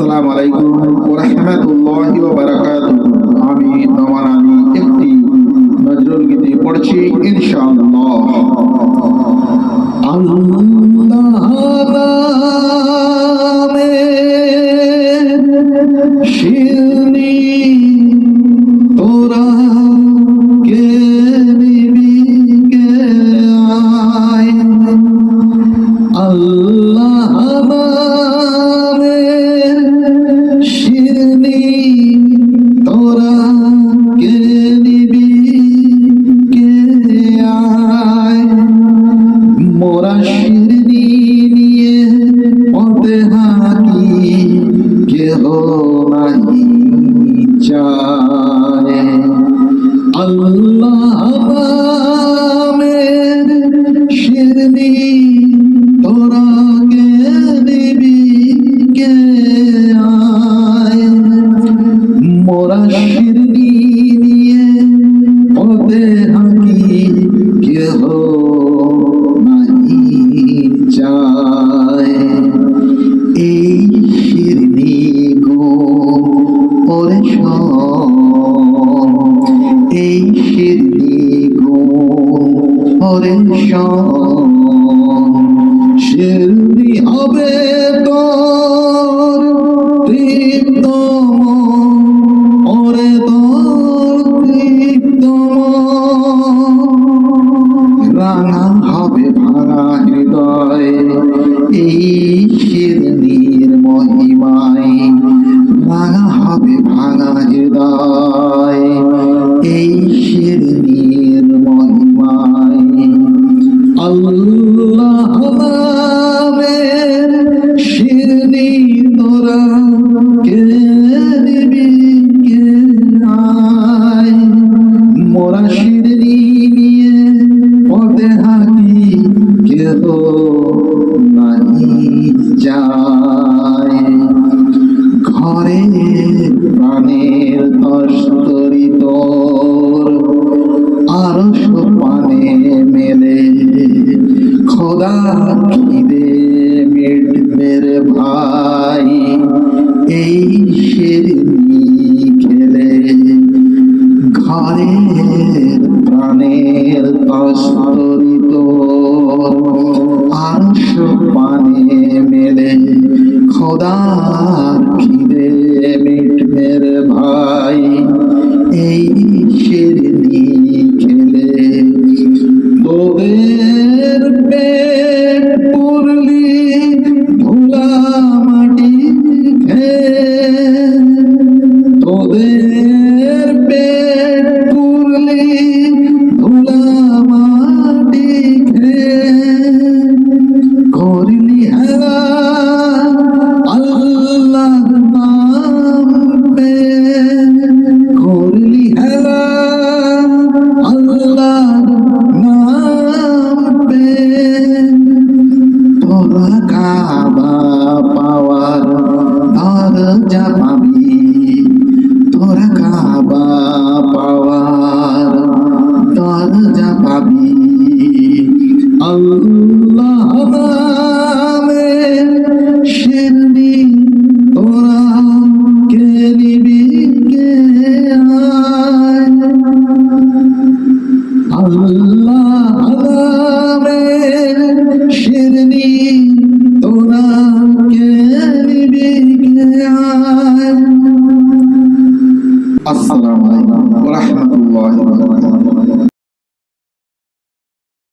আসসালামু আলাইকুম ওয়া রাহমাতুল্লাহি ওয়া বারাকাতুহু। আমি নোমান আলী একটি নজরুল গীতি পড়ছি ইনশাআল্লাহ। আল্লাহ নামে শিরনি তোরা কে নিবি কে আয়, আল্লাহ নামে শিরনি তোরা কে নিবি কে আয়, মোরা শিরনি নিয়ে পথে হাঁটি কেহ নাহি চায়, আল্লাহ নামের শিরনি তোরা কে নিবি কে আয়, মোরা শিরনি নিয়ে পথে হাঁটি কেহ নাহি চায়, এই শিরনি গো ওরে শোন, এই শিরনি গো ওরে শোন, শিরনি হবে তোর তৃপ্তম ওরে তোর তৃপ্তম, রাঙা হবে ভাঙা হৃদয় এই শিরনির মহিমায়, রাঙা হবে ভাঙা হৃদয় এই শিরনির মহিমায়, আল্লাহ নামের শিরনি তোরা কে নিবি কে আয়, মোরা শিরনি নিয়ে পথে হাঁটি কেহ নাহি যায়, ঘরে প্রাণের তস্তরি তোর আরশ পানে মেলে, খোদা খিদে মিটবে রে ভাই এই শিরনি খেলে, ঘরের প্রাণের তস্তরি তোর আরশ পানে মেলে, খোদার খিদে মিটবে রে ভাই এই শিরনি খেলে, তোদের পেট পুরলি ধুলা মাটি খেয়ে, তোদের পেট পুরলি ধুলা মাটি খেয়ে, করলি হেলা আল্লাহ নাম পে, করলি হেলা আল্লাহ নাম পে, তোরা কাবা পাওয়ার দরজা পাবি, তোরা কাবা পাওয়ার দরজা পাবি, আল্লাহ নামের শিরনি তোরা কে নিবি কে আয়, আল্লাহ নামের শিরনি তোরা কে নিবি কে আয়। আসসালামু আলাইকুম ওয়া রাহমাতুল্লাহি ওয়া বারাকাতুহু।